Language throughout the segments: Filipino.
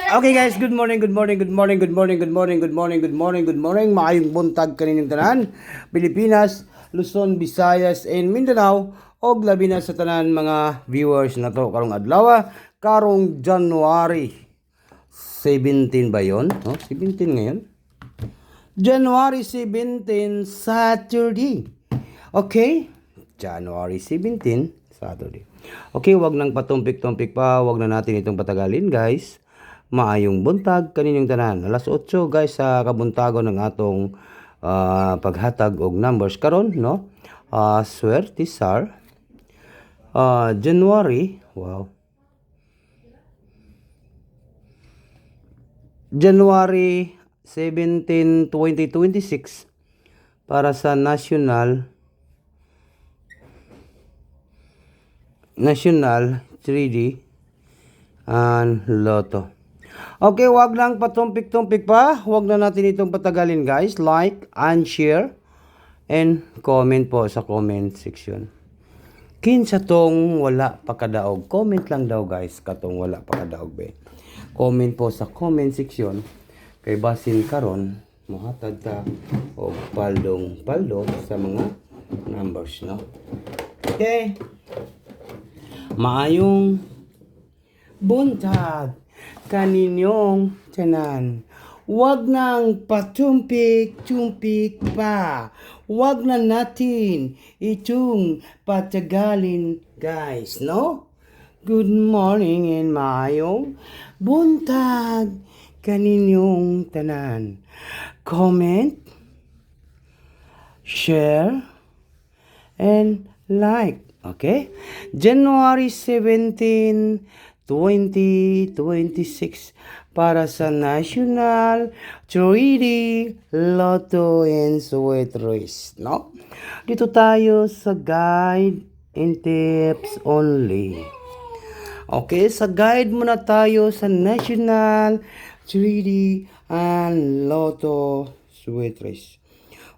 Okay guys, good morning, good morning, good morning, good morning, good morning, good morning, good morning, good morning. Maayong buntag kaninyong tanan, Pilipinas, Luzon, Visayas, and Mindanao. Og labi na sa tanan mga viewers na to karong adlaw, karong January 17 ba yon? No? 17 ngayon. January 17, Saturday. Okay? January 17, Saturday. Okay, wag nang patumpik-tumpik pa, wag na natin itong patagalin, guys. Maayong buntag kaninyong tanan. Alas 8 guys sa kabuntagon ng atong paghatag og numbers karon, no? Swerte sar January, wow. January 17, 2026 para sa National 3D and Lotto. Okay, wag lang patumpik-tumpik pa. Wag na natin itong patagalin, guys. Like and share and comment po sa comment section. Kinsa tong wala pa kadaog. Comment lang daw, guys, katong wala pa kadaog be. Comment po sa comment section. Kay basin karon mohatag ta og paldo sa mga numbers, no? Okay. Maayong buntag kaninyong tanan. Wag nang patumpik-tumpik pa. Wag na natin itong patagalin, guys, no? Good morning and maayong buntag kaninyong tanan. Comment, share, and like. Okay? January 17, 2026 para sa National 3D Lotto and Sweet Race, no? Dito tayo sa guide and tips only. Okay, sa guide muna tayo sa National 3D and Lotto Sweet Race.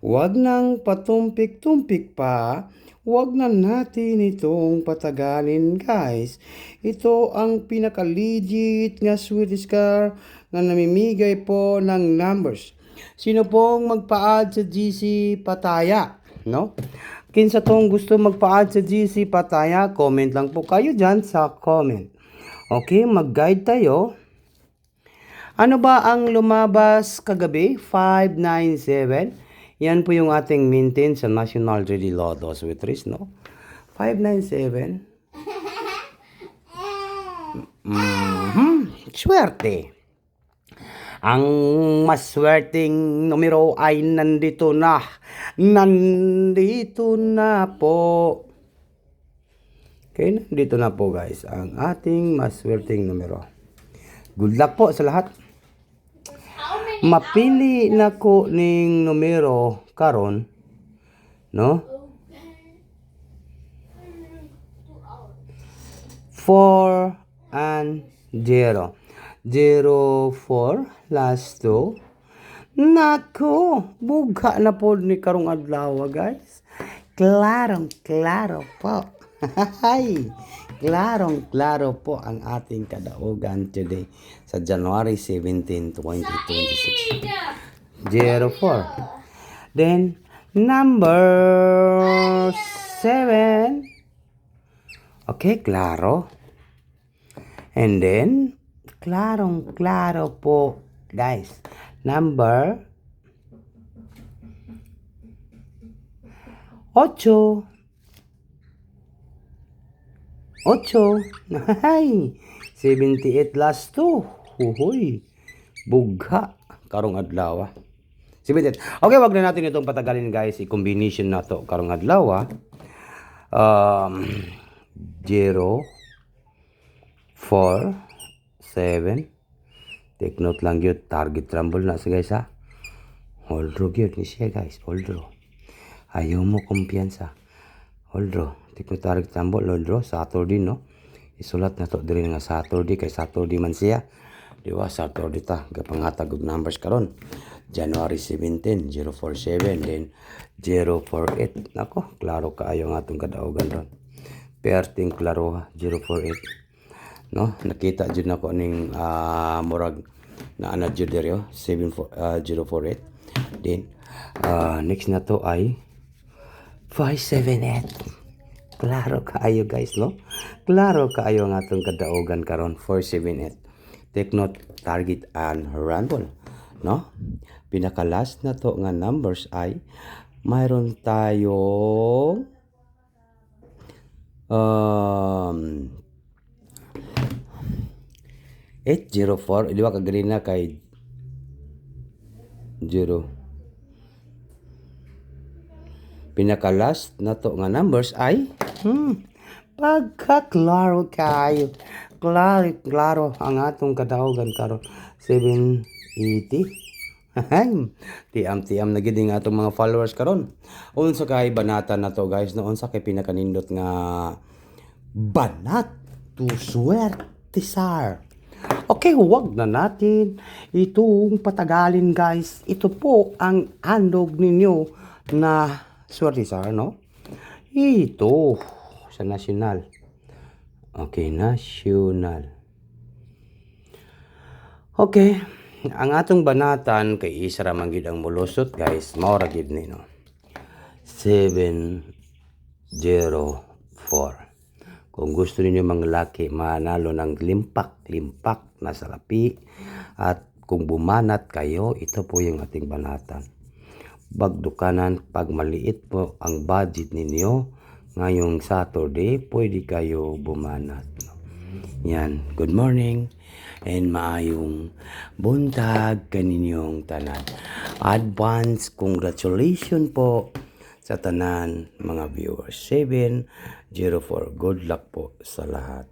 Huwag nang patumpik-tumpik pa. Huwag na natin itong patagalin, guys. Ito ang pinaka-legit nga Swedish car na namimigay po ng numbers. Sino pong magpa-add sa GC Pataya, no? Kinsa tong gusto magpa-add sa GC Pataya, comment lang po kayo dyan sa comment. Okay, mag-guide tayo. Ano ba ang lumabas kagabi? 597. Yan po yung ating maintain sa National 3D Lotto Sweet Race, no? 597. Swerte. Ang maswerteng numero ay nandito na. Nandito na po. Okay, nandito na po, guys, ang ating maswerteng numero. Good luck po sa lahat. Mapili na ko ning numero karon, no? 4 and 0. 0, 4, last 2. Nako, bugha na po ni karong adlaw, guys. Klaro po. Hay. Klaro po ang ating kadaugan today sa January 17, 2026. 04. Then, number 7. Okay, klaro. And then, klaro po, guys. Number 8. 8. Ay, 78 last 2. Huhoy. Bugha. Karong adlaw. 78. Okay, wag na natin itong patagalin, guys. I-combination na to karong adlaw. 0, 4, 7. Take note lang yun. Target rumble na sa guys, ha. Hold draw yun ni siya, guys. Hold draw. Ayaw mo kumpiyansa. Hold draw. Tikno tarik tambol, hold draw, Saturday, no? Isulat na to diri nga Saturday, kay Saturday man siya. Diba, Saturday ta, gapangatag og numbers karon. January 17, 047, then 048. Nako, klaro kaayo nga atong kadaugan ron. Perting klaro, 048. no, nakita jud nako ning murag na ana jud diri 74048. Then next na to ay 578. Klaro kaayo guys, no? Klaro kaayo ang atong kadaogan karon 478. Take note, target and rumble, no? Pinaka last na to nga numbers ay mayroon tayong 804. Iliwa ka green na kay 0. Pinaka last na to nga numbers ay pagkaklaro kayo. Klaro ang atong kadaogan karon 780. Tiam na gid nga atong mga followers karon. Unsa kay banata na to guys, no? Unsa kay pinakanindot nga banat to swerte sar. Okay, huwag na natin itong patagalin guys. Ito po ang handog ninyo na swerte sir, no? Ito sa national. Okay, national. Okay, ang atong banatan kay isa ra man gid ang mulusot guys. Mao ra gid ni, no? 704. Kung gusto niyo mga lalaki manalo ng limpak na salapi at kung bumanat kayo, ito po yung ating banatan. Bagdukanan, pag maliit po ang budget ninyo, ngayong Saturday, pwede kayo bumanat. Yan, good morning and maayong buntag kaninyong tanan. Advance congratulations po sa tanan mga viewers. 704. Good luck po sa lahat.